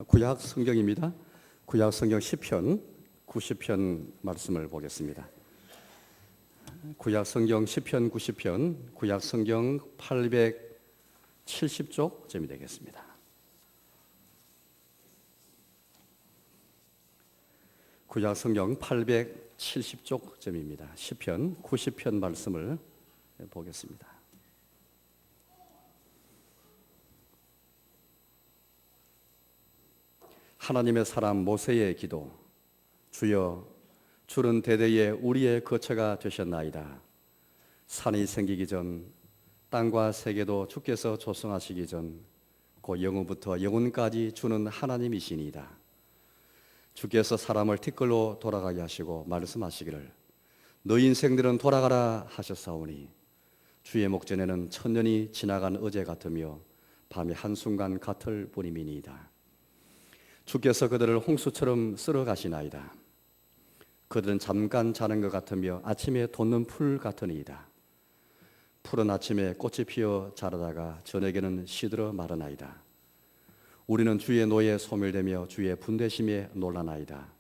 구약 성경입니다. 구약 성경 시편 90편 말씀을 보겠습니다. 구약 성경 시편 90편, 구약 성경 870쪽쯤이 되겠습니다. 구약 성경 870쪽쯤입니다. 시편 90편 말씀을 보겠습니다. 하나님의 사람 모세의 기도. 주여, 주는 대대에 우리의 거처가 되셨나이다. 산이 생기기 전, 땅과 세계도 주께서 조성하시기 전, 곧 영원부터 영원까지 주는 하나님이시니이다. 주께서 사람을 티끌로 돌아가게 하시고 말씀하시기를 너희 인생들은 돌아가라 하셨사오니 주의 목전에는 천년이 지나간 어제 같으며 밤이 한순간 같을 뿐임이니이다. 주께서 그들을 홍수처럼 쓸어 가시나이다. 그들은 잠깐 자는 것 같으며 아침에 돋는 풀 같으니이다. 풀은 아침에 꽃이 피어 자라다가 저녁에는 시들어 마르나이다. 우리는 주의 노에 소멸되며 주의 분대심에 놀라나이다.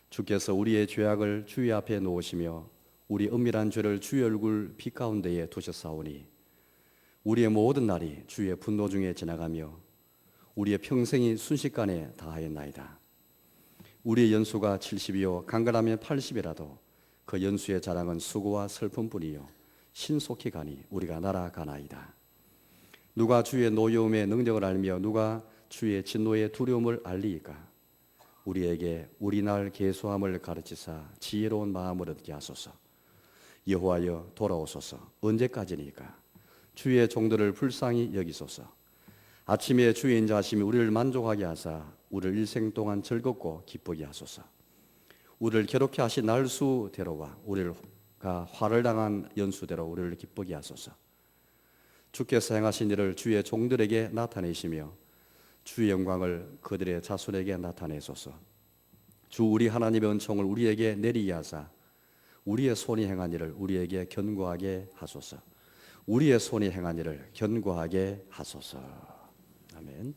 주께서 우리의 죄악을 주의 앞에 놓으시며 우리 은밀한 죄를 주의 얼굴 빛 가운데에 두셨사오니 우리의 모든 날이 주의 분노 중에 지나가며 우리의 평생이 순식간에 다하였나이다. 우리의 연수가 70이요 강건하면 80이라도 그 연수의 자랑은 수고와 슬픔뿐이요 신속히 가니 우리가 날아가나이다. 누가 주의 노여움의 능력을 알며 누가 주의 진노의 두려움을 알리이까? 우리에게 우리 날 계수함을 가르치사 지혜로운 마음을 얻게 하소서. 여호와여 돌아오소서. 언제까지니까? 주의 종들을 불쌍히 여기소서. 아침에 주의 인자하심이 우리를 만족하게 하사 우리를 일생 동안 즐겁고 기쁘게 하소서. 우리를 괴롭게 하신 날수대로와 우리가 화를 당한 연수대로 우리를 기쁘게 하소서. 주께서 행하신 일을 주의 종들에게 나타내시며 주의 영광을 그들의 자손에게 나타내소서. 주 우리 하나님의 은총을 우리에게 내리게 하사 우리의 손이 행한 일을 우리에게 견고하게 하소서. 우리의 손이 행한 일을 견고하게 하소서. 아멘.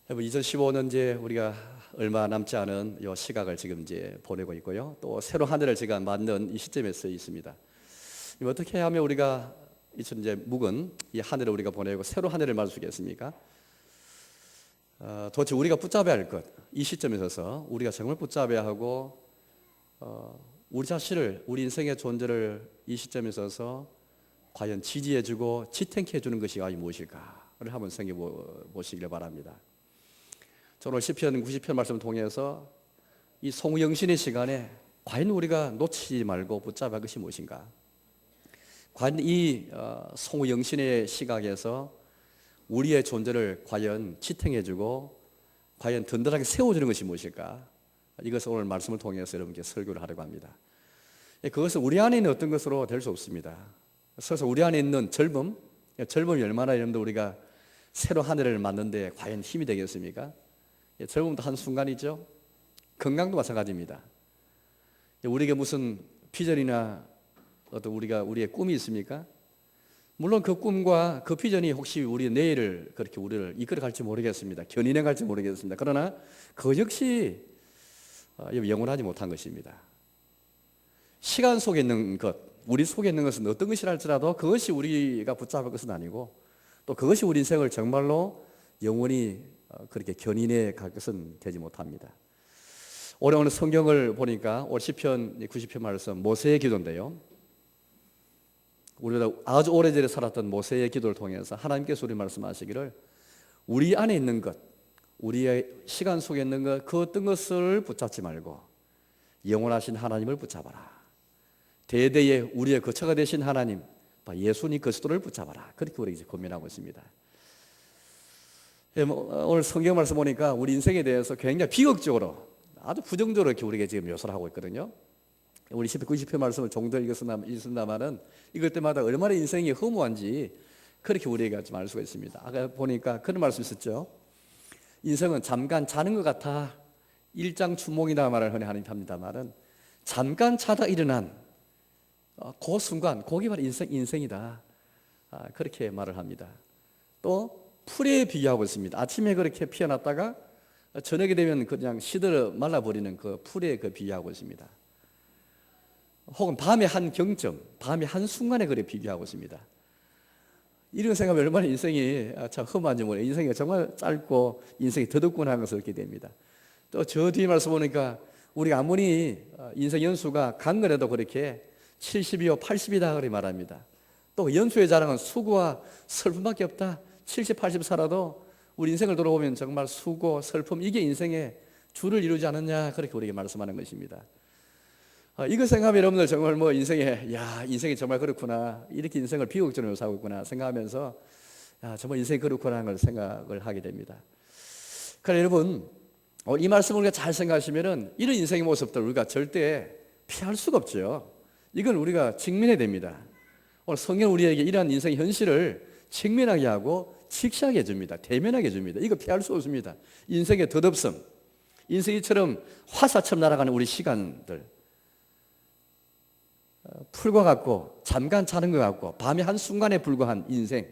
2015년 이제 우리가 얼마 남지 않은 이 시각을 지금 이제 보내고 있고요. 또 새로 한 해를 제가 맞는 이 시점에 서 있습니다. 어떻게 하면 우리가 이제 묵은 이 한 해를 우리가 보내고 새로 한 해를 맞을 수 있겠습니까? 도대체 우리가 붙잡아야 할 것, 이 시점에 서서 우리가 정말 붙잡아야 하고 우리 자신을, 우리 인생의 존재를 이 시점에 서서 과연 지지해주고 지탱케 해주는 것이 무엇일까를 한번 생각해 보시길 바랍니다. 저는 시편 90편 말씀을 통해서 이 송영신의 시간에 과연 우리가 놓치지 말고 붙잡아야 할 것이 무엇인가? 과연 이 송영신의 시각에서 우리의 존재를 과연 지탱해주고 과연 든든하게 세워주는 것이 무엇일까? 이것을 오늘 말씀을 통해서 여러분께 설교를 하려고 합니다. 그것은 우리 안에 있는 어떤 것으로 될 수 없습니다. 그래서 우리 안에 있는 젊음이 얼마나 여러분들 우리가 새로 한 해를 맞는데 과연 힘이 되겠습니까? 젊음도 한순간이죠. 건강도 마찬가지입니다. 우리에게 무슨 비전이나 어떤 우리의 꿈이 있습니까? 물론 그 꿈과 그 비전이 혹시 우리 내일을 그렇게 우리를 이끌어 갈지 모르겠습니다. 견인해 갈지 모르겠습니다. 그러나 그 역시 영원하지 못한 것입니다. 시간 속에 있는 것, 우리 속에 있는 것은 어떤 것이라 할지라도 그것이 우리가 붙잡을 것은 아니고 또 그것이 우리 인생을 정말로 영원히 그렇게 견인해 갈 것은 되지 못합니다. 올해 오늘 성경을 보니까 올 시편 90편 말씀 모세의 기도인데요. 우리가 아주 오래전에 살았던 모세의 기도를 통해서 하나님께서 우리 말씀하시기를 우리 안에 있는 것, 우리의 시간 속에 있는 것, 그 어떤 것을 붙잡지 말고 영원하신 하나님을 붙잡아라. 대대에 우리의 거처가 되신 하나님, 예수님 그리스도를 붙잡아라. 그렇게 우리 이제 고민하고 있습니다. 오늘 성경 말씀 보니까 우리 인생에 대해서 굉장히 비극적으로 아주 부정적으로 이렇게 우리에게 지금 묘사를 하고 있거든요. 우리 90편 말씀을 종들 읽었습니다마는 읽을 때마다 얼마나 인생이 허무한지 그렇게 우리가 좀 알 수가 있습니다. 아까 보니까 그런 말씀 있었죠. 인생은 잠깐 자는 것 같아 일장춘몽이다 말을 흔히 합니다만은 잠깐 자다 일어난 그 순간, 그게 바로 인생이다. 그렇게 말을 합니다. 또 풀에 비유하고 있습니다. 아침에 그렇게 피어났다가 저녁이 되면 그냥 시들어 말라버리는 그 풀에 그 비유하고 있습니다. 혹은 밤의 한 경점, 밤의 한 순간에 그래 비교하고 있습니다. 이런 생각하면 얼마나 인생이 참 험한지 모르겠어요. 인생이 정말 짧고 인생이 더덥구나 하는 것을 얻게 됩니다. 또 저 뒤에 말씀 보니까 우리가 아무리 인생 연수가 강건해도 그렇게 70이요 80이다 그렇게 말합니다. 또 연수의 자랑은 수고와 슬픔밖에 없다. 70, 80 살아도 우리 인생을 돌아보면 정말 수고, 슬픔 이게 인생의 주를 이루지 않느냐 그렇게 우리에게 말씀하는 것입니다. 이거 생각하면 여러분들 정말 뭐 인생이 정말 그렇구나, 이렇게 인생을 비극적으로 살고 있구나 생각하면서 정말 인생이 그렇구나 하는 걸 생각을 하게 됩니다. 그러나 여러분 이 말씀을 우리가 잘 생각하시면은 이런 인생의 모습들 우리가 절대 피할 수가 없죠. 이건 우리가 직면해야 됩니다. 오늘 성경 우리에게 이러한 인생의 현실을 직면하게 하고 직시하게 해줍니다. 대면하게 해줍니다. 이거 피할 수 없습니다. 인생의 덧없음, 인생이처럼 화사처럼 날아가는 우리 시간들, 풀과 같고 잠깐 자는 것 같고 밤의 한순간에 불과한 인생,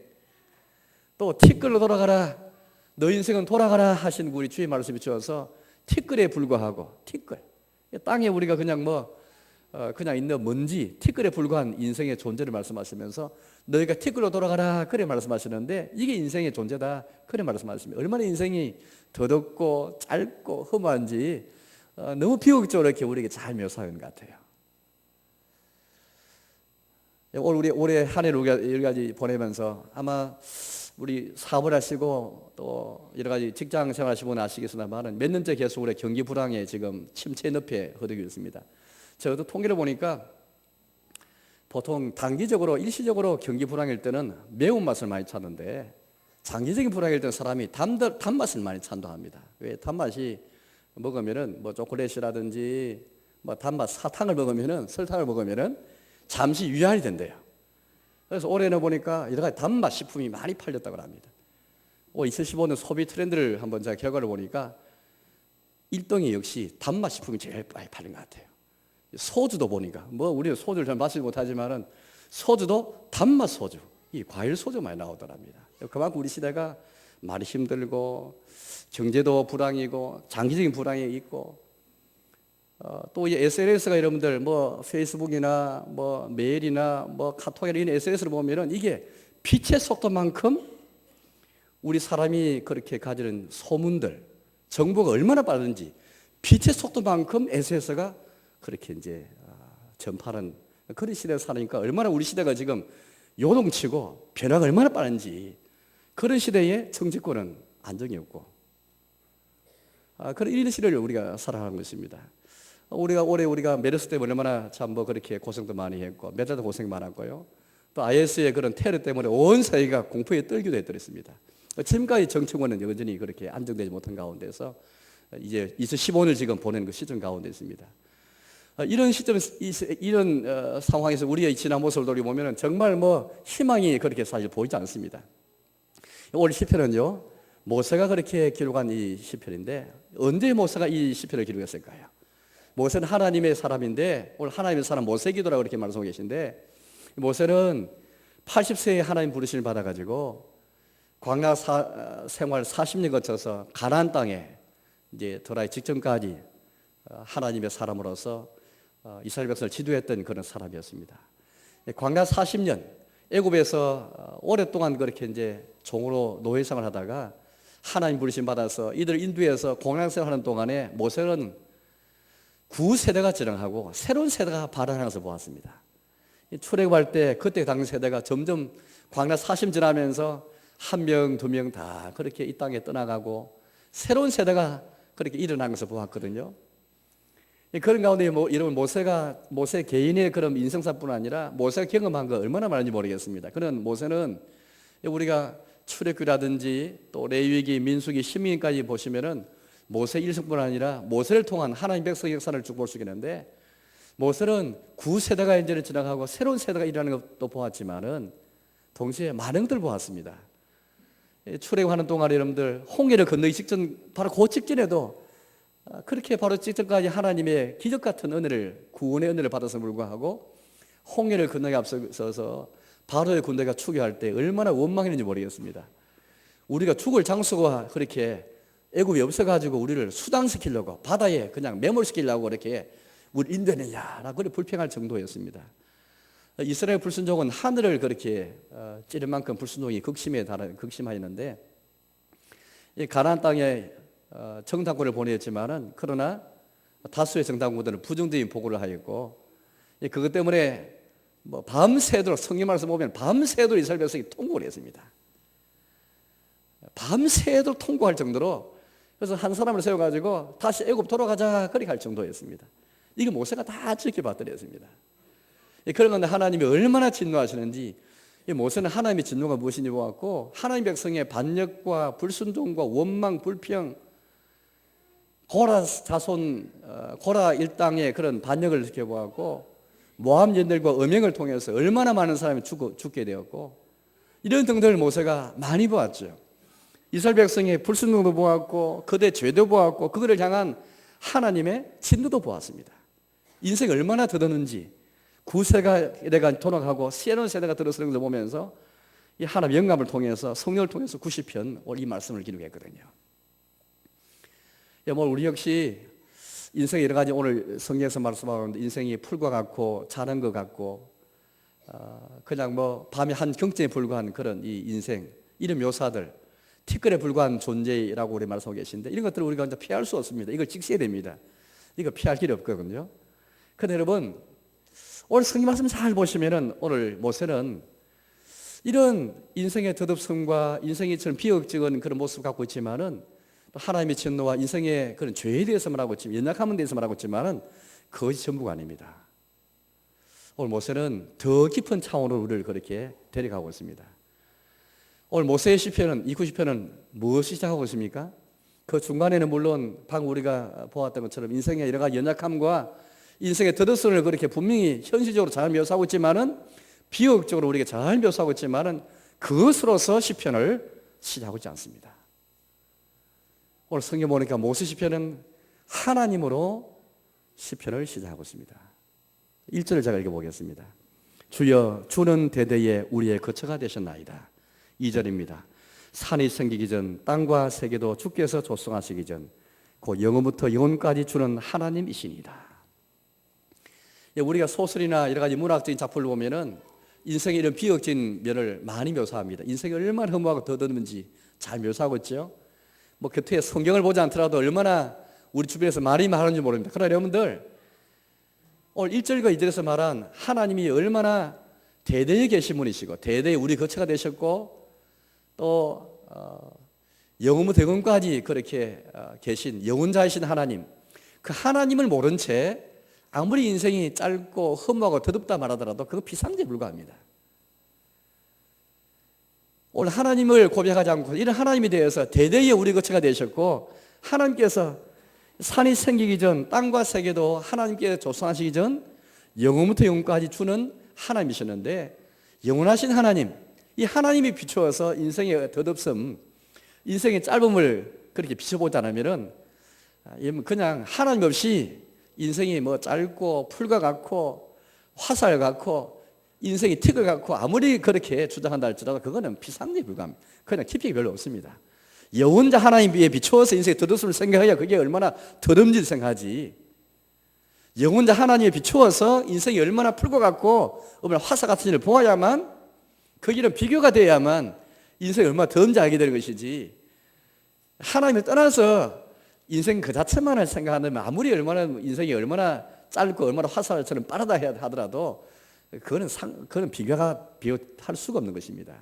또 티끌로 돌아가라, 너 인생은 돌아가라 하신 우리 주의 말씀이 주어서 티끌에 불과하고, 티끌, 땅에 우리가 그냥 그냥 있는 먼지, 티끌에 불과한 인생의 존재를 말씀하시면서 너희가 티끌로 돌아가라 그래 말씀하시는데 이게 인생의 존재다 그래 말씀하십니다. 얼마나 인생이 더럽고 짧고 험한지 너무 비극적으로 이렇게 우리에게 잘 묘사한 것 같아요. 우리 올해 한 해를 우리가 여러 가지 보내면서 아마 우리 사업을 하시고 또 여러 가지 직장 생활 하시고 아시겠습니다만 몇 년째 계속 우리 경기 불황에 지금 침체 늪에 허덕이고 있습니다. 저도 통계를 보니까 보통 단기적으로 일시적으로 경기 불황일 때는 매운맛을 많이 찾는데 장기적인 불황일 때는 사람이 단맛을 많이 찬다합니다. 왜? 단맛이 먹으면은 초콜릿이라든지 단맛 사탕을 먹으면은, 설탕을 먹으면은 잠시 위안이 된대요. 그래서 올해는 보니까 여러 가지 단맛 식품이 많이 팔렸다고 합니다. 2015년 소비 트렌드를 한번 제가 결과를 보니까 1등이 역시 단맛 식품이 제일 많이 팔린 것 같아요. 소주도 보니까 우리는 소주를 잘 마시지 못하지만은 소주도 단맛 소주, 이 과일 소주 많이 나오더랍니다. 그만큼 우리 시대가 많이 힘들고 경제도 불황이고 장기적인 불황이 있고 또 이 SNS가 여러분들 페이스북이나 메일이나 카톡이나 이런 SNS를 보면은 이게 빛의 속도만큼 우리 사람이 그렇게 가지는 소문들, 정보가 얼마나 빠른지 빛의 속도만큼 SNS가 그렇게 이제 전파하는 그런 시대에 사니까 얼마나 우리 시대가 지금 요동치고 변화가 얼마나 빠른지, 그런 시대에 정치권은 안정이 없고 그런 이런 시대를 우리가 살아가는 것입니다. 올해 우리가 메르스 때문에 얼마나 참 그렇게 고생도 많이 했고 메달도 고생 많았고요. 또 IS의 그런 테러 때문에 온 사회가 공포에 떨기도 했더랬습니다. 지금까지 정치권은 여전히 그렇게 안정되지 못한 가운데서 이제 2015년을 지금 보내는 그 시점 가운데 있습니다. 이런 시점, 이런 상황에서 우리의 지난 모습을 돌아보면 정말 희망이 그렇게 사실 보이지 않습니다. 오늘 시편은요, 모세가 그렇게 기록한 이 시편인데 언제 모세가 이 시편을 기록했을까요? 모세는 하나님의 사람인데 오늘 하나님의 사람 모세기도라고 그렇게 말씀하고 계신데, 모세는 80세에 하나님 부르심을 받아가지고 광야 생활 40년 거쳐서 가나안 땅에 이제 들어가기 직전까지 하나님의 사람으로서 이스라엘 백성을 지도했던 그런 사람이었습니다. 광야 40년 애굽에서 오랫동안 그렇게 이제 종으로 노예 생활을 하다가 하나님 부르심 받아서 이들을 인도해서 공양 생활하는 동안에 모세는 구세대가 진행하고 새로운 세대가 발현하는 것을 보았습니다. 출애굽할 때 그때 당시 세대가 점점 광야 40년 지나면서 한 명, 두 명 다 그렇게 이 땅에 떠나가고 새로운 세대가 그렇게 일어나는 것을 보았거든요. 그런 가운데 이런 모세 개인의 그런 인생사뿐 아니라 모세가 경험한 거 얼마나 많은지 모르겠습니다. 그런 모세는 우리가 출애굽이라든지 또 레위기, 민수기, 신명기까지 보시면은 모세 일생뿐 아니라 모세를 통한 하나님 백성의 역사를 쭉 볼 수 있는데, 모세는 구세대가 이제는 지나가고 새로운 세대가 일어나는 것도 보았지만은 동시에 많은 것들을 보았습니다. 출애굽하는 동안 여러분들 홍해를 건너기 직전, 바로 그 직전에도 그렇게 바로 직전까지 하나님의 기적 같은 은혜를, 구원의 은혜를 받아서 불구하고 홍해를 건너기 앞서서 바로의 군대가 추격할 때 얼마나 원망했는지 모르겠습니다. 우리가 죽을 장소가 그렇게 애굽이 없어가지고 우리를 수당시키려고 바다에 그냥 매몰시키려고 그렇게 우리 인도내냐라고 그렇게 불평할 정도였습니다. 이스라엘 불순종은 하늘을 그렇게 찌를 만큼 불순종이 극심하였는데 이 가나안 땅에 정탐꾼을 보냈지만은 그러나 다수의 정탐꾼들은 부정적인 보고를 하였고 그것 때문에 뭐 밤새도록 성경 말씀 보면 밤새도록 이스라엘 백성이 통곡을 했습니다. 밤새도록 통곡할 정도로 그래서 한 사람을 세워가지고 다시 애굽 돌아가자 그렇게 할 정도였습니다. 이게 모세가 다 지켜봤더랬습니다. 그런 건데 하나님이 얼마나 진노하시는지 모세는 하나님의 진노가 무엇인지 보았고 하나님 백성의 반역과 불순종과 원망, 불평 고라 자손 고라 일당의 그런 반역을 지켜보았고 모함 연들과 음행을 통해서 얼마나 많은 사람이 죽게 되었고 이런 등등을 모세가 많이 보았죠. 이스라엘 백성의 불순종도 보았고 그들의 죄도 보았고 그들을 향한 하나님의 진노도 보았습니다. 인생이 얼마나 더듬는지 9세대가 돌아가고 새로운 세대가 들어서는 것을 보면서 이 하나님의 영감을 통해서 성령을 통해서 90편 오늘 이 말씀을 기록했거든요. 뭐 우리 역시 인생이 여러 가지 오늘 성경에서 말씀하는데 인생이 풀과 같고 자는 것 같고 그냥 뭐 밤에 한 경전에 불과한 그런 이 인생 이런 묘사들 티끌에 불과한 존재라고 우리 말씀하고 계신데 이런 것들을 우리가 이제 피할 수 없습니다. 이걸 직시해야 됩니다. 이거 피할 길이 없거든요. 그런데 여러분 오늘 성경 말씀 잘 보시면은 오늘 모세는 이런 인생의 더덥음과 인생이 좀 비극적인 그런 모습을 갖고 있지만은 하나님의 진노와 인생의 그런 죄에 대해서 말하고 있지만 연약함에 대해서 말하고 있지만은 그것이 전부가 아닙니다. 오늘 모세는 더 깊은 차원으로 우리를 그렇게 데려가고 있습니다. 오늘 모세의 시편은 이 90편은 무엇이 시작하고 있습니까? 그 중간에는 물론 방금 우리가 보았던 것처럼 인생의 여러 가지 연약함과 인생의 더럽음을 그렇게 분명히 현실적으로 잘 묘사하고 있지만은 비극적으로 우리가 잘 묘사하고 있지만은 그것으로서 시편을 시작하고 있지 않습니다. 오늘 성경 보니까 모세 시편은 하나님으로 시편을 시작하고 있습니다. 1절을 제가 읽어보겠습니다. 주여 주는 대대에 우리의 거처가 되셨나이다. 2절입니다. 산이 생기기 전 땅과 세계도 주께서 조성하시기 전 그 영원부터 영원까지 주는 하나님이시니이다. 우리가 소설이나 여러 가지 문학적인 작품을 보면은 인생의 이런 비극적인 면을 많이 묘사합니다. 인생이 얼마나 허무하고 더듬는지 잘 묘사하고 있죠. 뭐 곁에 성경을 보지 않더라도 얼마나 우리 주변에서 말이 많은지 모릅니다. 그러나 여러분들 오늘 1절과 2절에서 말한 하나님이 얼마나 대대에 계신 분이시고 대대에 우리 거처가 되셨고 또 영원부터 영원까지 그렇게 계신 영원자이신 하나님 그 하나님을 모른 채 아무리 인생이 짧고 허무하고 더덥다 말하더라도 그거 비상제에 불과합니다. 오늘 하나님을 고백하지 않고 이런 하나님에 대해서 대대에 우리 거처가 되셨고 하나님께서 산이 생기기 전 땅과 세계도 하나님께서 조성하시기 전 영원부터 영원까지 주는 하나님이셨는데 영원하신 하나님 이 하나님이 비추어서 인생의 덧없음 인생의 짧음을 그렇게 비춰보지 않으면은 그냥 하나님 없이 인생이 뭐 짧고 풀과 같고 화살 같고 인생이 티끌 같고 아무리 그렇게 주장한다 할지라도 그거는 비상제에 불과합니다. 그냥 깊이가 별로 없습니다. 영원자 하나님에 비추어서 인생의 덧없음을 생각해야 그게 얼마나 더듬지 생각하지. 영원자 하나님에 비추어서 인생이 얼마나 풀과 같고 얼마나 화살 같은 일을 보아야만 거기는 비교가 돼야만 인생이 얼마나 더운지 알게 되는 것이지. 하나님을 떠나서 인생 그 자체만을 생각한다면 아무리 얼마나 인생이 얼마나 짧고 얼마나 화살처럼 빠르다 해야 하더라도 그거는 비교할 수가 없는 것입니다.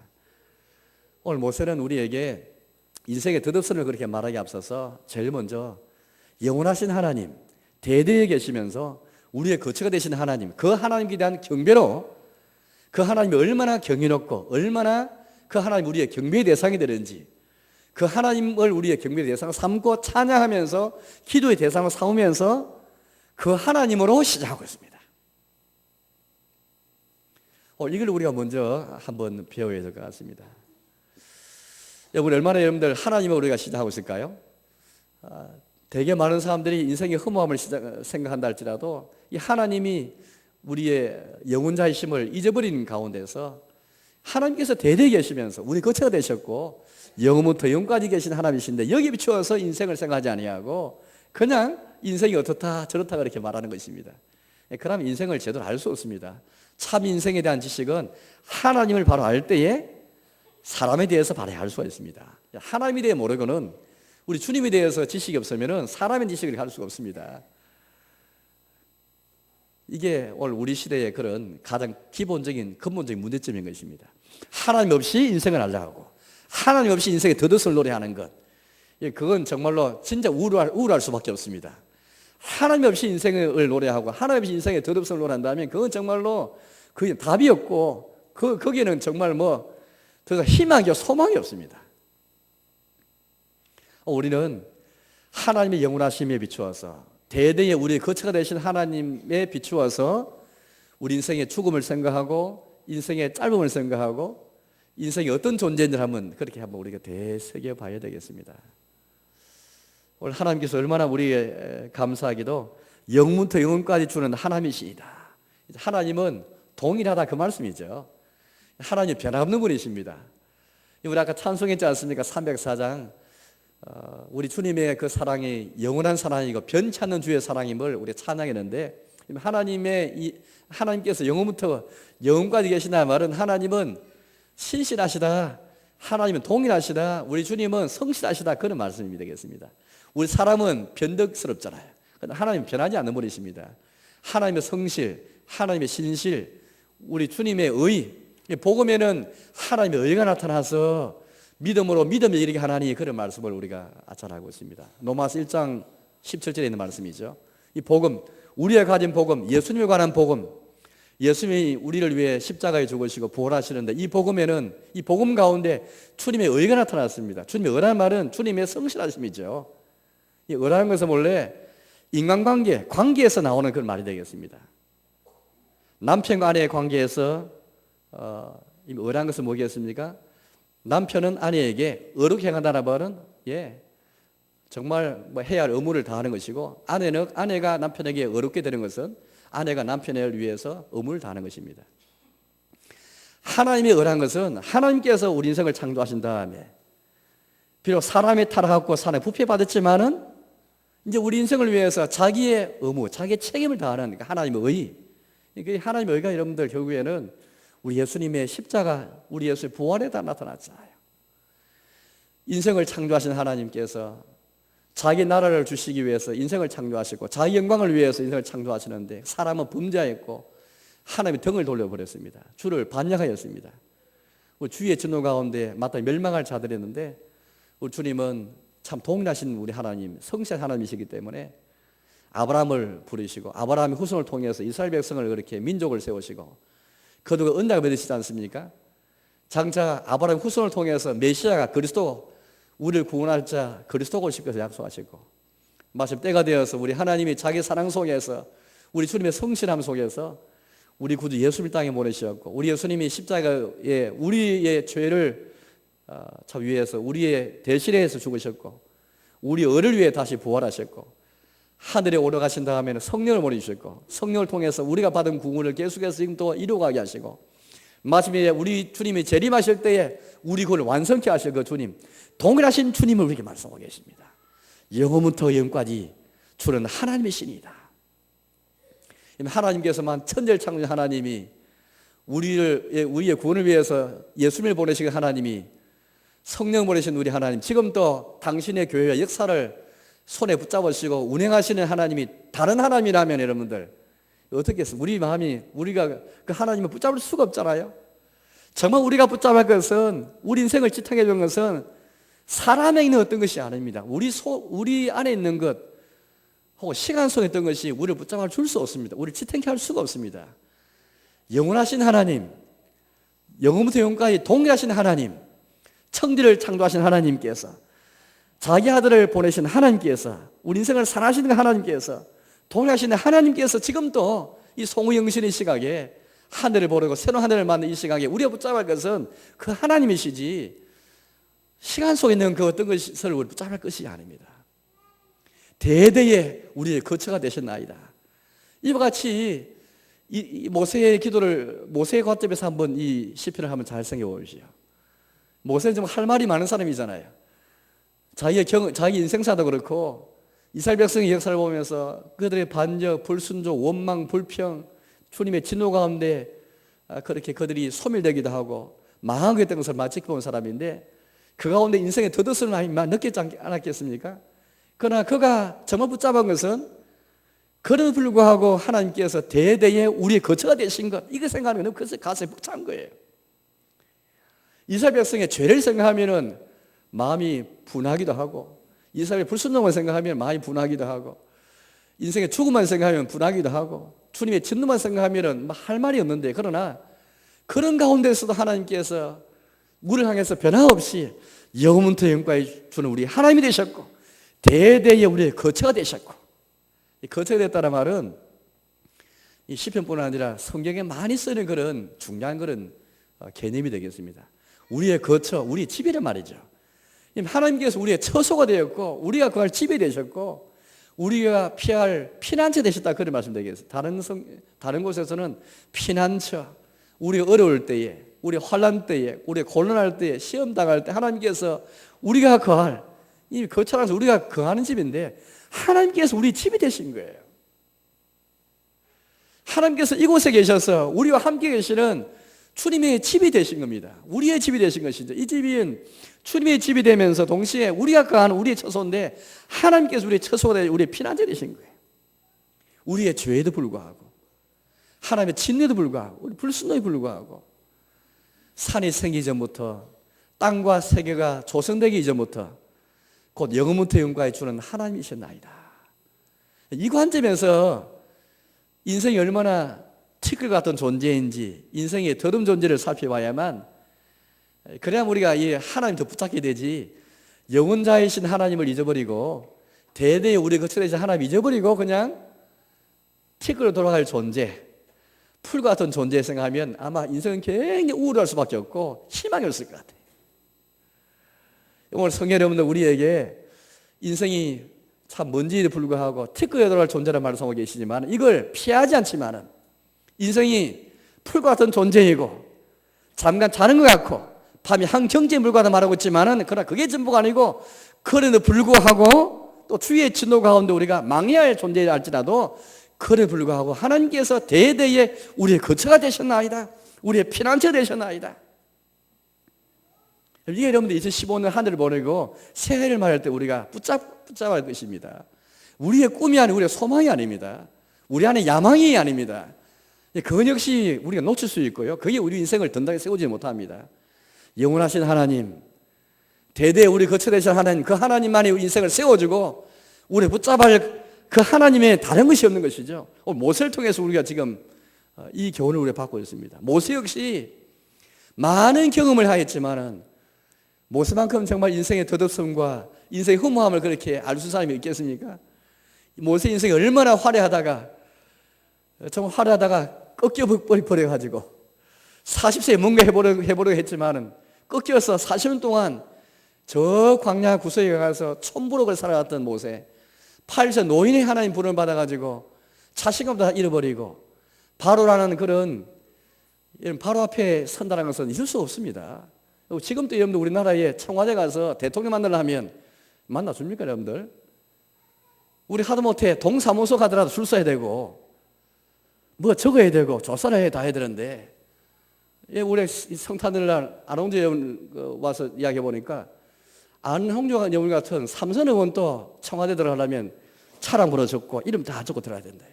오늘 모세는 우리에게 인생의 덧없음을 그렇게 말하기 앞서서 제일 먼저 영원하신 하나님, 대대에 계시면서 우리의 거처가 되신 하나님, 그 하나님께 대한 경배로 그 하나님이 얼마나 경이롭고 얼마나 그 하나님 우리의 경배의 대상이 되는지 그 하나님을 우리의 경배의 대상을 삼고 찬양하면서 기도의 대상을 삼으면서 그 하나님으로 시작하고 있습니다. 이걸 우리가 먼저 한번 배워야 될 것 같습니다. 여러분 얼마나 여러분들 하나님을 우리가 시작하고 있을까요? 되게 많은 사람들이 인생의 허무함을 생각한다 할지라도 이 하나님이 우리의 영혼자이심을 잊어버린 가운데서 하나님께서 대대에 계시면서 우리 거처가 되셨고 영원부터 영까지 계신 하나님이신데 여기 비추어서 인생을 생각하지 아니하고 그냥 인생이 어떻다 저렇다 그렇게 말하는 것입니다. 그러면 인생을 제대로 알 수 없습니다. 참 인생에 대한 지식은 하나님을 바로 알 때에 사람에 대해서 바로 알 수가 있습니다. 하나님에 대해 모르고는 우리 주님에 대해서 지식이 없으면 사람의 지식을 할 수가 없습니다. 이게 오늘 우리 시대의 그런 가장 기본적인 근본적인 문제점인 것입니다. 하나님 없이 인생을 알려고 하고 하나님 없이 인생의 덧없을 노래하는 것, 그건 정말로 진짜 우울할 수밖에 없습니다. 하나님 없이 인생을 노래하고 하나님 없이 인생의 덧없을 노래한다면 그건 정말로 그게 답이 없고 거기에는 정말 뭐 더 희망이 소망이 없습니다. 우리는 하나님의 영원하심에 비추어서 대대에 우리의 거처가 되신 하나님에 비추어서 우리 인생의 죽음을 생각하고 인생의 짧음을 생각하고 인생이 어떤 존재인지 한번 그렇게 한번 우리가 되새겨 봐야 되겠습니다. 오늘 하나님께서 얼마나 우리의 감사하기도 영문부터 영원까지 주는 하나님이시다. 하나님은 동일하다 그 말씀이죠. 하나님 변함없는 분이십니다. 우리 아까 찬송했지 않습니까? 304장 우리 주님의 그 사랑이 영원한 사랑이고 변치 않는 주의 사랑임을 우리 찬양했는데 하나님께서 영원부터 영원까지 계시다 말은 하나님은 신실하시다, 하나님은 동일하시다, 우리 주님은 성실하시다 그런 말씀이 되겠습니다. 우리 사람은 변덕스럽잖아요. 그런데 하나님은 변하지 않는 분이십니다. 하나님의 성실, 하나님의 신실, 우리 주님의 의, 복음에는 하나님의 의가 나타나서 믿음으로 믿음을 이루게 하나니 그런 말씀을 우리가 잘 알고 있습니다. 로마서 1장 17절에 있는 말씀이죠. 이 복음, 우리가 가진 복음, 예수님에 관한 복음, 예수님이 우리를 위해 십자가에 죽으시고 부활하시는데 이 복음에는 이 복음 가운데 주님의 의가 나타났습니다. 주님의 의라는 말은 주님의 성실하심이죠. 이 의라는 것은 원래 인간관계, 관계에서 나오는 그런 말이 되겠습니다. 남편과 아내의 관계에서 이 의라는 것은 뭐겠습니까? 남편은 아내에게 어렵게 행한다는 말은 정말 뭐 해야 할 의무를 다하는 것이고 아내가 남편에게 어렵게 되는 것은 아내가 남편을 위해서 의무를 다하는 것입니다. 하나님의 의라는 것은 하나님께서 우리 인생을 창조하신 다음에 비록 사람이 타락하고 사람이 부패받았지만은 이제 우리 인생을 위해서 자기의 의무, 자기의 책임을 다하는 하나님의 의. 하나님의 의가 여러분들 결국에는 우리 예수님의 십자가, 우리 예수의 부활에 다 나타났잖아요. 인생을 창조하신 하나님께서 자기 나라를 주시기 위해서 인생을 창조하시고 자기 영광을 위해서 인생을 창조하시는데 사람은 범죄했고 하나님의 등을 돌려버렸습니다. 주를 반역하였습니다. 우리 주의 진노 가운데 마땅히 멸망할 자들이었는데 우리 주님은 참 동일하신 우리 하나님, 성실한 하나님이시기 때문에 아브라함을 부르시고 아브라함의 후손을 통해서 이스라엘 백성을 그렇게 민족을 세우시고 그도 언약을 맺으시지 않습니까? 장차 아브라함 후손을 통해서 메시아가 그리스도, 우리를 구원할 자 그리스도가 오실 것을 약속하시고 마침 때가 되어서 우리 하나님이 자기 사랑 속에서 우리 주님의 성실함 속에서 우리 구주 예수를 땅에 보내셨고 우리 예수님이 십자가에 우리의 죄를 위해서 우리의 대신해서 죽으셨고 우리 의를 위해 다시 부활하셨고 하늘에 올라가신 다음에는 성령을 보내주셨고 성령을 통해서 우리가 받은 구원을 계속해서 지금 또 이루어가게 하시고 마침에 우리 주님이 재림하실 때에 우리 그걸 완성케 하실 그 주님, 동일하신 주님을 우리에게 말씀하고 계십니다. 영원부터 영까지 주는 하나님의 신이다. 하나님께서만 천지를 창조한 하나님이 우리의 구원을 위해서 예수님을 보내신 하나님이 성령 보내신 우리 하나님, 지금 또 당신의 교회와 역사를 손에 붙잡으시고 운행하시는 하나님이 다른 하나님이라면 여러분들 어떻게 했어요? 우리 마음이 우리가 그 하나님을 붙잡을 수가 없잖아요. 정말 우리가 붙잡을 것은 우리 인생을 지탱해 주는 것은 사람에 있는 어떤 것이 아닙니다. 우리 안에 있는 것 혹은 시간 속에 있던 것이 우리를 붙잡아 줄 수 없습니다. 우리를 지탱케 할 수가 없습니다. 영원하신 하나님, 영원부터 영원까지 동일하신 하나님, 천지를 창조하신 하나님께서 자기 아들을 보내신 하나님께서 우리 인생을 살아시는 하나님께서 동일하신 하나님께서 지금도 이 송우영신의 시각에 하늘을 보려고 새로운 하늘을 만든 이 시각에 우리가 붙잡을 것은 그 하나님이시지 시간 속에 있는 그 어떤 것을 우리 붙잡을 것이 아닙니다. 대대에 우리의 거처가 되셨나이다. 이와 같이 이 모세의 기도를 모세의 관점에서 한번 이 시편을 한번 잘 생각해 보십시오. 모세는 좀 할 말이 많은 사람이잖아요. 자기 인생사도 그렇고 이스라엘 백성의 역사를 보면서 그들의 반역, 불순종, 원망, 불평, 주님의 진노 가운데 그렇게 그들이 소멸되기도 하고 망하게 된 것을 지켜본 사람인데 그 가운데 인생의 덧없음을 많이 느꼈지 않았겠습니까? 그러나 그가 정말 붙잡은 것은 그럼에도 불구하고 하나님께서 대대에 우리의 거처가 되신 것, 이거 생각하면 너무 가슴이 벅찬 거예요. 이스라엘 백성의 죄를 생각하면 마음이 분하기도 하고, 이스라엘 불순종을 생각하면 마음이 분하기도 하고, 인생의 죽음만 생각하면 분하기도 하고, 주님의 진노만 생각하면 할 말이 없는데, 그러나 그런 가운데서도 하나님께서 우리를 향해서 변함없이 영원토 영광을 주는 우리 하나님이 되셨고, 대대에 우리의 거처가 되셨고, 이 거처가 됐다는 말은 이 시편뿐 아니라 성경에 많이 쓰는 그런 중요한 그런 개념이 되겠습니다. 우리의 거처, 우리 집이란 말이죠. 하나님께서 우리의 처소가 되었고, 우리가 그할 집이 되셨고, 우리가 피할 피난처 되셨다, 그런 말씀 되겠습니다. 다른 곳에서는 피난처, 우리 어려울 때에, 우리 환난 때에, 우리 곤란할 때에, 시험 당할 때 하나님께서 우리가 거할, 이 거처라서 우리가 거하는 집인데 하나님께서 우리 집이 되신 거예요. 하나님께서 이곳에 계셔서 우리와 함께 계시는 주님의 집이 되신 겁니다. 우리의 집이 되신 것이죠. 이 집이 주님의 집이 되면서 동시에 우리가 거하는 우리의 처소인데 하나님께서 우리의 처소가 되어 우리의 피난처 되신 거예요. 우리의 죄에도 불구하고, 하나님의 진리에도 불구하고, 우리 불순도에 불구하고, 산이 생기기 전부터, 땅과 세계가 조성되기 이전부터 곧 영원부터 영광에 주는 하나님이셨나이다. 이 관점에서 인생이 얼마나 티끌 같은 존재인지, 인생의 더러운 존재를 살펴봐야만, 그래야 우리가 이 하나님 더 붙잡게 되지, 영원자이신 하나님을 잊어버리고 대대에 우리 거처 되신 하나님 잊어버리고 그냥 티끌로 돌아갈 존재, 풀 같은 존재 생각하면 아마 인생은 굉장히 우울할 수밖에 없고 희망이 없을 것 같아요. 오늘 성경 여러분들, 우리에게 인생이 참 먼지에도 불구하고 티끌에 돌아갈 존재라는 말을 하고 계시지만, 이걸 피하지 않지만은 인생이 풀과 같은 존재이고 잠깐 자는 것 같고 밤이 한 경제에 물과다 말하고 있지만은, 그러나 그게 전부가 아니고, 그래도 불구하고 또 주의 진노 가운데 우리가 망해야 할 존재라 할지라도 그래 불구하고 하나님께서 대대에 우리의 거처가 되셨나이다, 우리의 피난처 되셨나이다. 이게 여러분들 2015년 한 해를 보내고 새해를 맞을 때 우리가 붙잡아야 할 것입니다. 우리의 꿈이 아니고 우리의 소망이 아닙니다. 우리 안에 야망이 아닙니다. 그건 역시 우리가 놓칠 수 있고요, 그게 우리 인생을 든든하게 세우지 못합니다. 영원하신 하나님, 대대에 우리 거처 되신 하나님, 그 하나님만이 우리 인생을 세워주고 우리 붙잡을 그 하나님의 다른 것이 없는 것이죠. 모세를 통해서 우리가 지금 이 교훈을 우리가 받고 있습니다. 모세 역시 많은 경험을 하였지만은 모세만큼 정말 인생의 덧없음과 인생의 허무함을 그렇게 알 수 있는 사람이 있겠습니까? 모세 인생이 얼마나 화려하다가, 정말 화려하다가 꺾여버려가지고 40세에 뭔가 해보려고 했지만은 꺾여서 40년 동안 저 광야 구석에 가서 촌부록을 살아갔던 모세, 80세 노인의 하나님 부름을 받아가지고 자신감도 다 잃어버리고 바로라는 그런, 바로 앞에 선다는 것은 있을 수 없습니다. 지금도 여러분들 우리나라에 청와대 가서 대통령 만나려면 만나줍니까 여러분들? 우리 하다못해 동사무소 가더라도 줄 서야 되고 뭐 적어야 되고 조사를 해야 다 해야 되는데, 우리 성탄절날 안홍주 의원 와서 이야기해 보니까 안홍주 의원 같은 삼선 의원도 청와대 들어가려면 차량 번호 적고 이름 다 적고 들어야 된대요.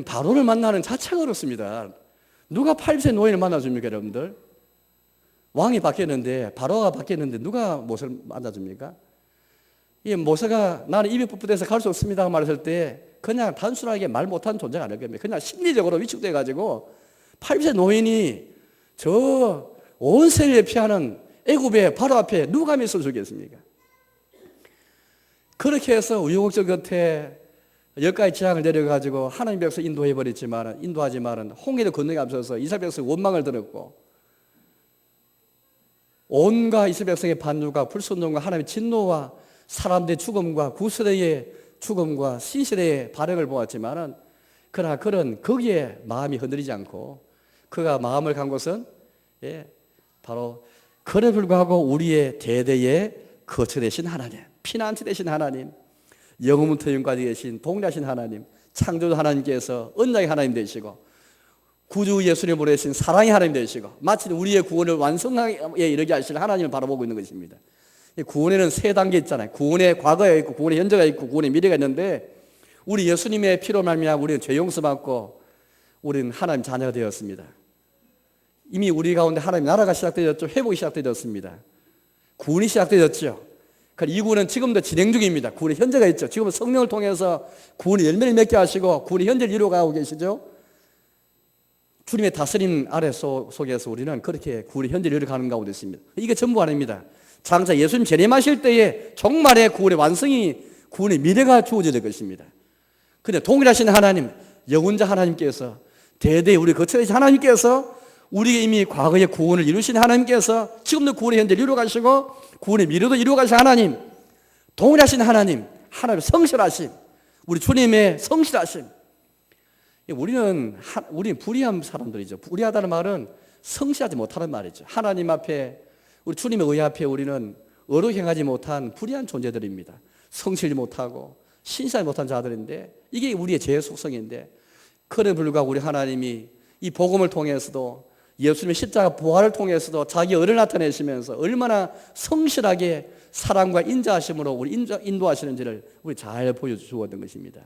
바로를 만나는 자체가 어렵습니다. 누가 80세 노인을 만나줍니까 여러분들? 왕이 바뀌었는데, 바로가 바뀌었는데 누가 모세를 만나줍니까? 이 모세가 나는 입이 뻣뻣해서 갈 수 없습니다 말했을 때 그냥 단순하게 말 못하는 존재가 아닐 겁니다. 그냥 심리적으로 위축돼 가지고 80세 노인이 저 온 세계에 피하는 애굽의 바로 앞에 누가 믿어 주겠습니까? 그렇게 해서 우여곡절 끝에 10가지 재앙을 내려가지고 하나님 백성 인도하지만은 홍해를 건너기 앞서서 이스라엘 백성의 원망을 들었고, 온갖 이스라엘 백성의 반유가 불순종과 하나님의 진노와 사람들의 죽음과 구세대의 죽음과 신세대의 발행을 보았지만은 그러나 그는 거기에 마음이 흔들리지 않고 그가 마음을 간 곳은 바로 그에 불구하고 우리의 대대의 거처 되신 하나님, 피난처 되신 하나님, 영원부터 영까지 계신 동일하신 하나님, 창조주 하나님께서 언약의 하나님 되시고 구주 예수님을 보내신 사랑의 하나님 되시고 마치 우리의 구원을 완성에 이르게 하실 하나님을 바라보고 있는 것입니다. 구원에는 세 단계 있잖아요. 구원의 과거가 있고 구원의 현재가 있고 구원의 미래가 있는데 우리 예수님의 피로 말미암아 우리는 죄 용서받고 우리는 하나님 자녀가 되었습니다. 이미 우리 가운데 하나님 나라가 시작되었죠. 회복이 시작되었습니다. 구원이 시작되었죠. 이 구원은 지금도 진행 중입니다. 구원의 현재가 있죠. 지금은 성령을 통해서 구원의 열매를 맺게 하시고 구원의 현재를 이루어가고 계시죠. 주님의 다스림 아래 속에서 우리는 그렇게 구원의 현재를 이루어가는 가운데 있습니다. 이게 전부 아닙니다. 장차 예수님 재림하실 때에 종말의 구원의 완성이 구원의 미래가 주어질 것입니다. 그런데 동일하신 하나님, 영원자 하나님께서 대대 우리 거처되신 하나님께서 우리가 이미 과거의 구원을 이루신 하나님께서 지금도 구원의 현재를 이루어가시고 구원의 미래도 이루어가신 하나님, 동일하신 하나님, 하나님의 성실하심, 우리 주님의 성실하심. 우리는 불의한 사람들이죠. 불의하다는 말은 성실하지 못하는 말이죠. 하나님 앞에 우리 주님의 의 앞에 우리는 의로 행하지 못한 불의한 존재들입니다. 성실지 못하고 신실하지 못한 자들인데 이게 우리의 죄의 속성인데 그에 불구하고 우리 하나님이 이 복음을 통해서도 예수님의 십자가 부활을 통해서도 자기 의를 나타내시면서 얼마나 성실하게 사랑과 인자하심으로 우리 인도하시는지를 우리 잘 보여주었던 것입니다.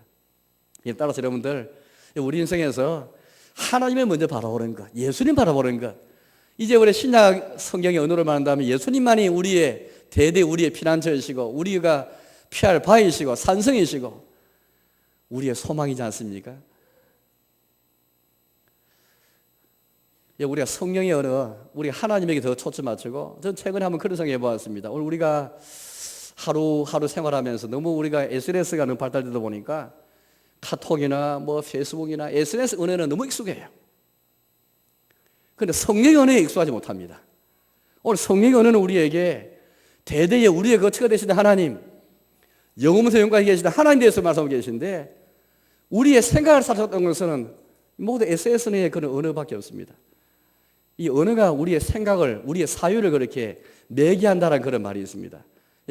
따라서 여러분들 우리 인생에서 하나님을 먼저 바라보는 것, 예수님 바라보는 것. 이제 우리 신약 성경의 언어로 말한다면 예수님만이 우리의 대대 우리의 피난처이시고 우리가 피할 바이시고 산성이시고 우리의 소망이지 않습니까? 우리가 성령의 언어, 우리가 하나님에게 더 초점 맞추고 저는 최근에 한번 그런 생각해 보았습니다. 오늘 우리가 하루 생활하면서 너무 우리가 SNS가 너무 발달되다 보니까 카톡이나 페이스북이나 SNS 언어는 너무 익숙해요. 그런데 성령의 언어에 익숙하지 못합니다. 오늘 성령의 언어는 우리에게 대대의 우리의 거처가 되시는 하나님, 영원부터 영원까지 계시는 하나님 대해서 말씀하고 계신데 우리의 생각을 사셨던 것은 모두 SNS의 그런 언어밖에 없습니다. 이 언어가 우리의 생각을, 우리의 사유를 그렇게 매개한다는 그런 말이 있습니다.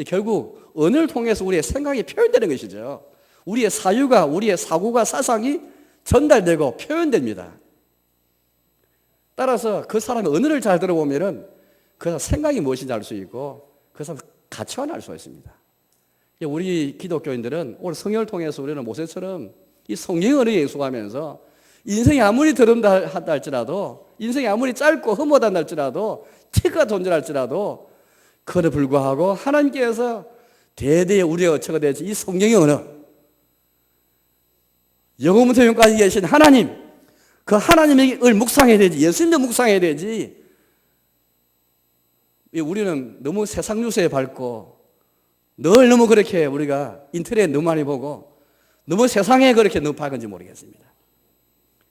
결국 언어를 통해서 우리의 생각이 표현되는 것이죠. 우리의 사유가, 우리의 사고가, 사상이 전달되고 표현됩니다. 따라서 그 사람의 언어를 잘 들어보면은 그 사람 생각이 무엇인지 알 수 있고 그 사람 가치관을 알 수가 있습니다. 우리 기독교인들은 오늘 성경을 통해서 우리는 모세처럼 이 성경의 언어에 익숙하면서 인생이 아무리 더럽다 할지라도 인생이 아무리 짧고 흠하다 할지라도 티가 존재할지라도 그에 불구하고 하나님께서 대대의 우리의 어처가 되지 이 성경의 언어 영원부터 영원까지 계신 하나님 그 하나님을 묵상해야 되지 예수님도 묵상해야 되지 우리는 너무 세상 뉴스에 밝고 늘 너무 그렇게 우리가 인터넷 너무 많이 보고 너무 세상에 그렇게 너무 밝은지 모르겠습니다.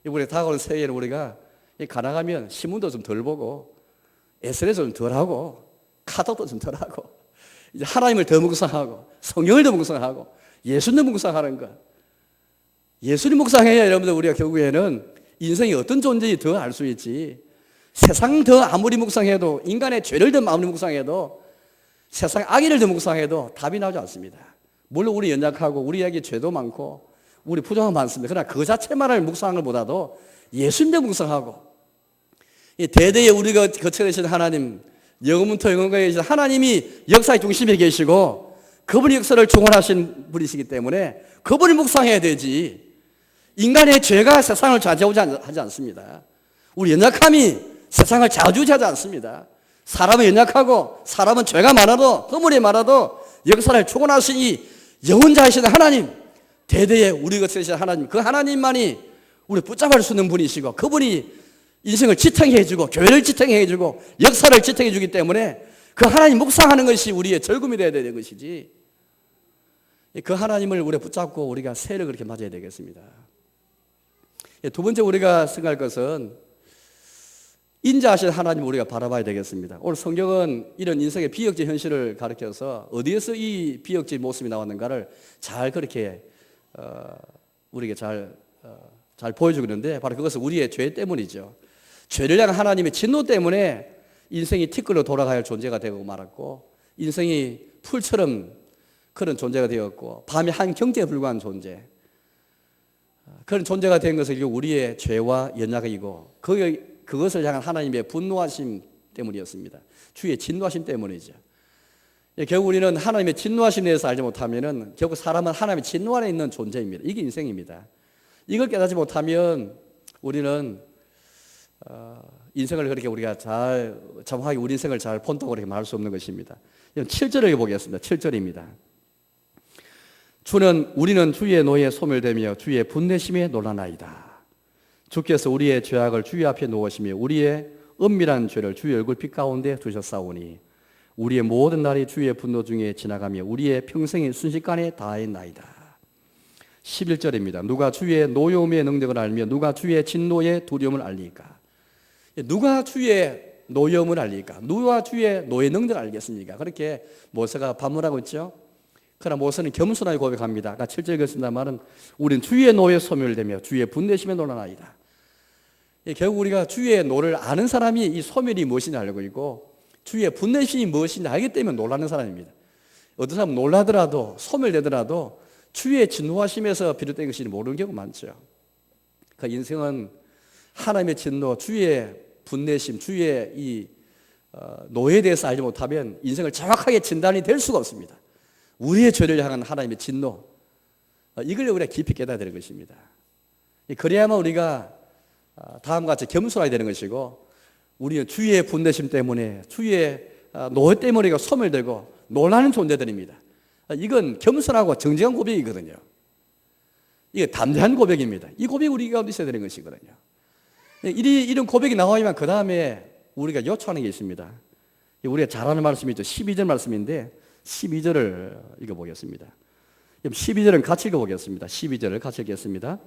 우리 다가오는 새해에는 우리가 가나가면 신문도 좀 덜 보고 SNS 좀 덜 하고 카톡도 좀 덜 하고 이제 하나님을 더 묵상하고 성경을 더 묵상하고 예수님도 묵상하는 것 예수님 묵상해야 여러분들 우리가 결국에는 인생이 어떤 존재인지 더 알 수 있지 세상 더 아무리 묵상해도 인간의 죄를 더 아무리 묵상해도 세상 악의를 더 묵상해도 답이 나오지 않습니다. 물론 우리 연약하고 우리에게 죄도 많고 우리 부정은 많습니다. 그러나 그 자체만을 묵상하는 것보다도 예수님도 묵상하고 대대에 우리가 거쳐 계신 하나님 영원부터 영원까지 계신 하나님이 역사의 중심에 계시고 그분이 역사를 주관하신 분이시기 때문에 그분을 묵상해야 되지 인간의 죄가 세상을 좌지우지하지 않습니다. 우리 연약함이 세상을 좌지우지하지 않습니다. 사람은 연약하고 사람은 죄가 많아도 허물이 많아도 역사를 주관하신 이 영원자이신 하나님 대대에 우리 곁에 계신 하나님 그 하나님만이 우리 붙잡을 수 있는 분이시고 그분이 인생을 지탱해 주고 교회를 지탱해 주고 역사를 지탱해 주기 때문에 그 하나님 묵상하는 것이 우리의 즐거움이 되어야 되는 것이지 그 하나님을 우리가 붙잡고 우리가 새해를 그렇게 맞아야 되겠습니다. 두 번째 우리가 생각할 것은 인자하신 하나님을 우리가 바라봐야 되겠습니다. 오늘 성경은 이런 인생의 비역지 현실을 가르쳐서 어디에서 이 비역지 모습이 나왔는가를 잘 그렇게 우리에게 잘 잘 보여주고 있는데 바로 그것은 우리의 죄 때문이죠. 죄를 향한 하나님의 진노 때문에 인생이 티끌로 돌아가야 할 존재가 되고 말았고 인생이 풀처럼 그런 존재가 되었고 밤이 한 경제에 불과한 존재, 그런 존재가 된 것은 우리의 죄와 연약이고 그것을 향한 하나님의 분노하심 때문이었습니다. 주의 진노하심 때문이죠. 결국 우리는 하나님의 진노하심에 대해서 알지 못하면 결국 사람은 하나님의 진노 안에 있는 존재입니다. 이게 인생입니다. 이걸 깨닫지 못하면 우리는 인생을 그렇게 우리가 잘 정확하게 우리 인생을 잘 본다고 그렇게 말할 수 없는 것입니다. 7절을 보겠습니다. 7절입니다. 우리는 주의 노예에 소멸되며 주의 분내심에 놀라나이다. 주께서 우리의 죄악을 주의 앞에 놓으시며 우리의 은밀한 죄를 주의 얼굴빛 가운데 두셨사오니 우리의 모든 날이 주의 분노 중에 지나가며 우리의 평생이 순식간에 다했나이다. 11절입니다. 누가 주의 노여움의 능력을 알며 누가 주의 진노의 두려움을 알리까? 누가 주의 노여움을 알리까? 누가 주의 노의 능력을 알겠습니까? 그렇게 모세가 반문하고 있죠. 그러나 모세는 겸손하게 고백합니다. 7절 읽었습니다만은 우리는 주의 노에 소멸되며 주의 분내심에 놀라나이다. 결국 우리가 주의 노를 아는 사람이 이 소멸이 무엇인지 알고 있고 주의 분내심이 무엇인지 알기 때문에 놀라는 사람입니다. 어떤 사람은 놀라더라도 소멸되더라도 주의 진노하심에서 비롯된 것인지 모르는 경우가 많죠. 그 인생은 하나님의 진노, 주의 분내심, 주의 이 노에 대해서 알지 못하면 인생을 정확하게 진단이 될 수가 없습니다. 우리의 죄를 향한 하나님의 진노, 이걸 우리가 깊이 깨달아야 되는 것입니다. 그래야만 우리가 다음과 같이 겸손하게 되는 것이고 우리는 주의 분내심 때문에 주의 노 때문에 우리가 소멸되고 놀라는 존재들입니다. 이건 겸손하고 정직한 고백이거든요. 이게 담대한 고백입니다. 이 고백이 우리 가운데 있어야 되는 것이거든요. 이런 고백이 나와야만 그 다음에 우리가 요청하는 게 있습니다. 우리가 잘 아는 말씀이 있죠. 12절 말씀인데 12절을 읽어보겠습니다. 12절은 같이 읽어보겠습니다. 12절을 같이 읽겠습니다.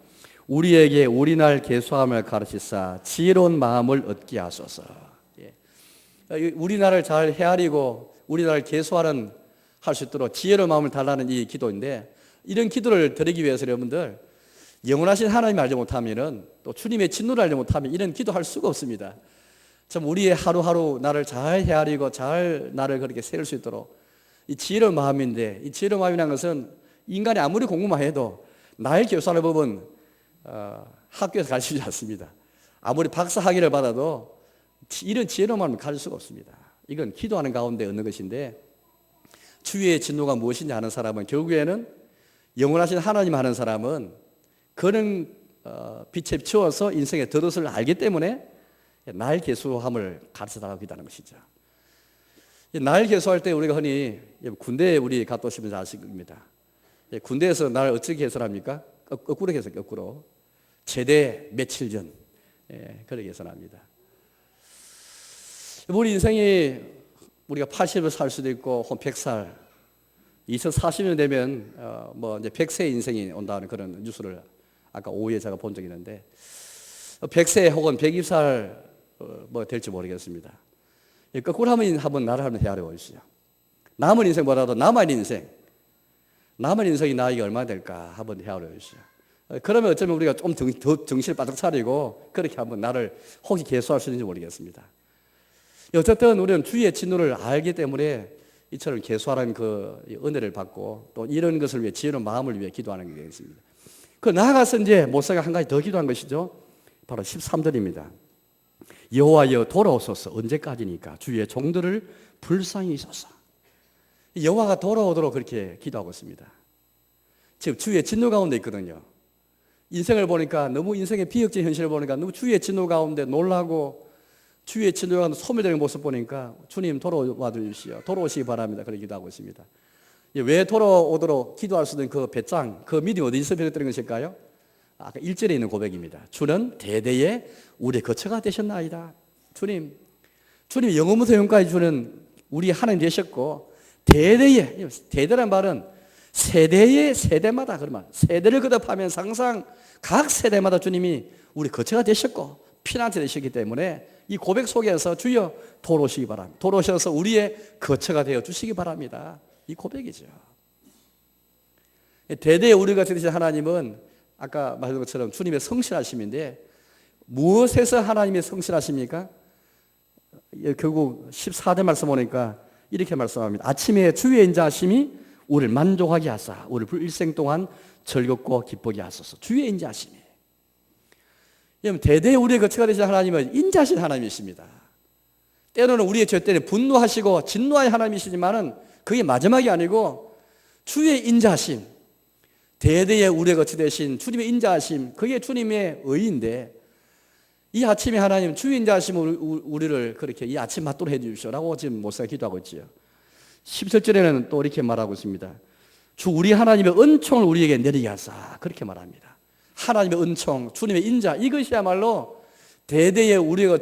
우리에게 우리날 계수함을 가르치사 지혜로운 마음을 얻게 하소서. 우리나라를 잘 헤아리고 우리나라를 계수하는 할 수 있도록 지혜로운 마음을 달라는 이 기도인데 이런 기도를 드리기 위해서 여러분들 영원하신 하나님을 알지 못하면 또 주님의 진노를 알지 못하면 이런 기도할 수가 없습니다. 참 우리의 하루하루 나를 잘 헤아리고 잘 나를 그렇게 세울 수 있도록 이 지혜로운 마음인데 이 지혜로운 마음이라는 것은 인간이 아무리 공부만 해도 나의 교사를 보면 학교에서 가르치지 않습니다. 아무리 박사 학위를 받아도 이런 지혜로운 마음을 가질 수가 없습니다. 이건 기도하는 가운데 얻는 것인데 주의 진노가 무엇인지 아는 사람은 결국에는 영원하신 하나님 아는 사람은 그런 빛에 비추어서 인생의 덧옷을 알기 때문에 날 계수함을 가르쳐달라고 기도하는 것이죠. 날 계수할 때 우리가 흔히 군대에 우리 갔다 오시면 아십니다. 군대에서 날 어떻게 계산합니까? 거꾸로 계산, 거꾸로. 제대 며칠 전. 그렇게 계산합니다. 우리 인생이 우리가 80을 살 수도 있고, 혹은 100살, 2040년 되면, 이제 100세 인생이 온다는 그런 뉴스를 아까 오후에 제가 본 적이 있는데, 100세 혹은 120살 될지 모르겠습니다. 거꾸로 한번 나를 한번 헤아려 보시죠. 남은 인생보다도 남은 인생이 나이가 얼마나 될까 한번 헤아려 보시죠. 그러면 어쩌면 우리가 좀 더 정신을 바짝 차리고 그렇게 한번 나를 혹시 계수할 수 있는지 모르겠습니다. 어쨌든 우리는 주의 진노를 알기 때문에 이처럼 계수하라는 그 은혜를 받고 또 이런 것을 위해 지혜로운 마음을 위해 기도하는 게 되겠습니다. 그 나아가서 이제 모세가 한 가지 더 기도한 것이죠. 바로 13절입니다. 여호와여 돌아오소서. 언제까지니까 주의 종들을 불쌍히 여소서. 여호와가 돌아오도록 그렇게 기도하고 있습니다. 지금 주의 진노 가운데 있거든요. 인생을 보니까 너무 인생의 비역적인 현실을 보니까 너무 주의 진노 가운데 놀라고 주의 진노 가운데 소멸되는 모습 보니까 주님 돌아와 주시오. 돌아오시기 바랍니다. 그렇게 기도하고 있습니다. 왜 돌아오도록 기도할 수 있는 그 배짱, 그 믿음이 어디서 비롯되는 것일까요? 아까 1절에 있는 고백입니다. 주는 대대에 우리의 거처가 되셨나이다. 주님 영원부터 영원까지 주는 우리 하나님 되셨고 대대란 말은 세대마다 그러면 세대를 거듭하면 항상 각 세대마다 주님이 우리 거처가 되셨고 피난처 되셨기 때문에 이 고백 속에서 주여 돌아오시기 바랍니다. 돌아오셔서 우리의 거처가 되어 주시기 바랍니다. 이 고백이죠. 대대에 우리 거처 되신 하나님은 아까 말한 것처럼 주님의 성실하심인데 무엇에서 하나님의 성실하십니까? 결국 14절 말씀 보니까 이렇게 말씀합니다. 아침에 주의 인자하심이 우리를 만족하게 하사 우리를 불일생 동안 즐겁고 기쁘게 하소서. 주의 인자하심이. 여러분, 대대에 우리의 거처가 되신 하나님은 인자하신 하나님이십니다. 때로는 우리의 죄 때문에 분노하시고 진노할 하나님이시지만은 그게 마지막이 아니고 주의 인자하심, 대대에 우리의 거처 되신 주님의 인자하심, 그게 주님의 의인데 이 아침에 하나님 주의 인자하심으로 우리를 그렇게 이 아침 맞도록 해 주십시오라고 지금 목사가 기도하고 있지요. 17절에는 또 이렇게 말하고 있습니다. 주 우리 하나님의 은총을 우리에게 내리게 하사, 그렇게 말합니다. 하나님의 은총, 주님의 인자, 이것이야말로 대대에 우리가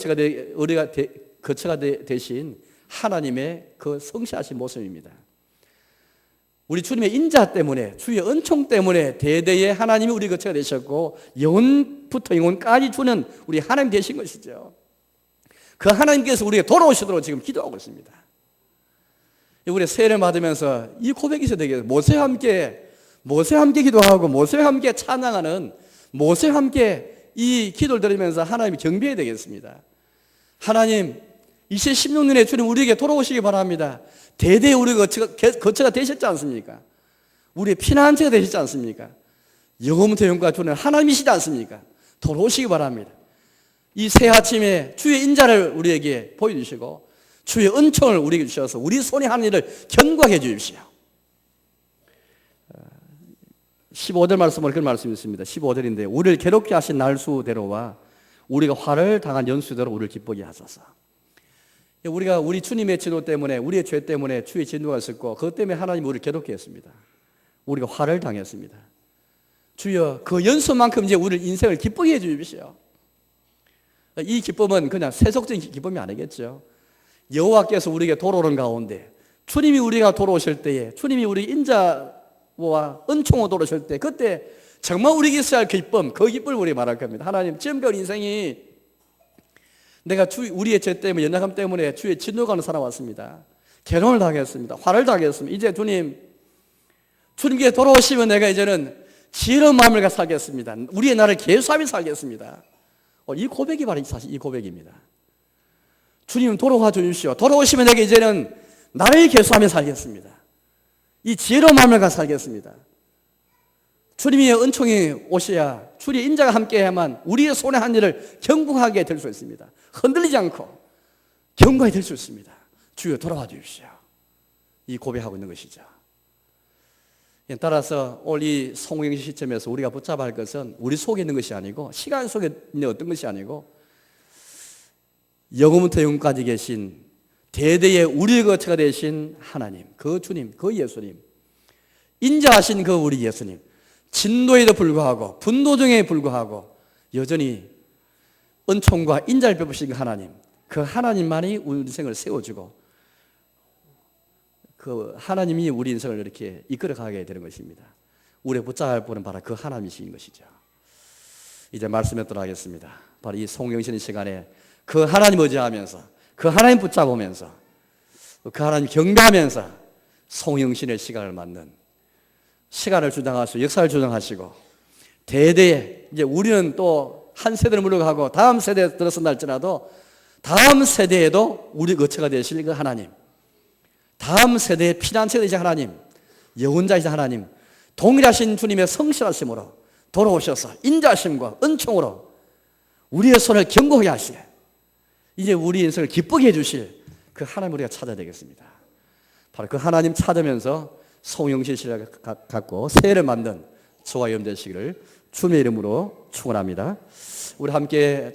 거처가 되신 하나님의 그 성실하신 모습입니다. 우리 주님의 인자 때문에, 주의 은총 때문에 대대에 하나님이 우리 거처가 되셨고 영원부터 영원까지 주는 우리 하나님 되신 것이죠. 그 하나님께서 우리에게 돌아오시도록 지금 기도하고 있습니다. 우리 세례를 받으면서 이 고백이 있어야 되겠어요. 모세와 함께 기도하고 모세와 함께 찬양하는, 모세와 함께 이 기도를 드리면서 하나님이 경배해야 되겠습니다. 하나님, 2016년에 주님 우리에게 돌아오시기 바랍니다. 대대에 우리 거처가 되셨지 않습니까? 우리의 피난처가 되셨지 않습니까? 영원부터 영원까지 주는 하나님이시지 않습니까? 돌아오시기 바랍니다. 이 새 아침에 주의 인자를 우리에게 보여주시고 주의 은총을 우리에게 주셔서 우리 손에 하는 일을 견고하게 해주십시오. 15절 말씀을 그런 말씀이 있습니다. 15절인데 우리를 괴롭게 하신 날수대로와 우리가 화를 당한 연수대로 우리를 기쁘게 하소서. 우리가 우리 주님의 진노 때문에, 우리의 죄 때문에 주의 진노가 있었고 그것 때문에 하나님 우리를 괴롭게 했습니다. 우리가 화를 당했습니다. 주여 그 연수만큼 이제 우리 인생을 기쁘게 해주십시오. 이 기쁨은 그냥 세속적인 기쁨이 아니겠죠. 여호와께서 우리에게 돌아오는 가운데 주님이 우리가 돌아오실 때에, 주님이 우리 인자와 은총으로 돌아오실 때, 그때 정말 우리에게 있어야 할 기쁨, 그 기쁨을 우리 말할 겁니다. 하나님, 지금까지 인생이 내가 우리의 죄 때문에, 연약함 때문에 주의 진노가는 살아왔습니다. 괴로움을 당했습니다. 화를 당했습니다. 이제 주님께 돌아오시면 내가 이제는 지혜로운 마음을 갖고 살겠습니다. 우리의 나를 계수하며 살겠습니다. 이 고백이 바로 사실 이 고백입니다. 주님 돌아와 주십시오. 돌아오시면 내가 이제는 나를 계수하며 살겠습니다. 이 지혜로운 마음을 갖고 살겠습니다. 주님의 은총이 오셔야, 주의 인자가 함께해야만 우리의 손에 한 일을 견고하게 될 수 있습니다. 흔들리지 않고 견고하게 될 수 있습니다. 주여 돌아와 주십시오. 이 고백하고 있는 것이죠. 따라서 오늘 이 성경의 시점에서 우리가 붙잡아야 할 것은 우리 속에 있는 것이 아니고, 시간 속에 있는 어떤 것이 아니고, 영원부터 영원까지 계신 대대의 우리의 거처가 되신 하나님, 그 주님, 그 예수님, 인자하신 그 우리 예수님, 진노에도 불구하고 분노 중에 불구하고 여전히 은총과 인자를 베푸신 그 하나님, 그 하나님만이 우리 인생을 세워주고 그 하나님이 우리 인생을 이렇게 이끌어가게 되는 것입니다. 우리의 붙잡을 분은 바로 그 하나님이신 것이죠. 이제 말씀에 들어가겠습니다. 바로 이 송영신 시간에 그 하나님 의지하면서, 그 하나님 붙잡으면서, 그 하나님 경배하면서 송영신의 시간을 맞는, 시간을 주장하시고 역사를 주장하시고 대대에 이제 우리는 또 한 세대를 물러가고 다음 세대에 들어선다 할지라도 다음 세대에도 우리 거처가 되실 그 하나님, 다음 세대의 피난처가 되신 하나님, 영원자이신 하나님, 동일하신 주님의 성실하심으로 돌아오셔서 인자하심과 은총으로 우리의 손을 견고하게 하시게, 이제 우리 인생을 기쁘게 해주실 그 하나님 우리가 찾아야 되겠습니다. 바로 그 하나님 찾으면서 송영신 씨를 갖고 새해를 만든 저와 여러분 되시기를 주님의 이름으로 축원합니다. 우리 함께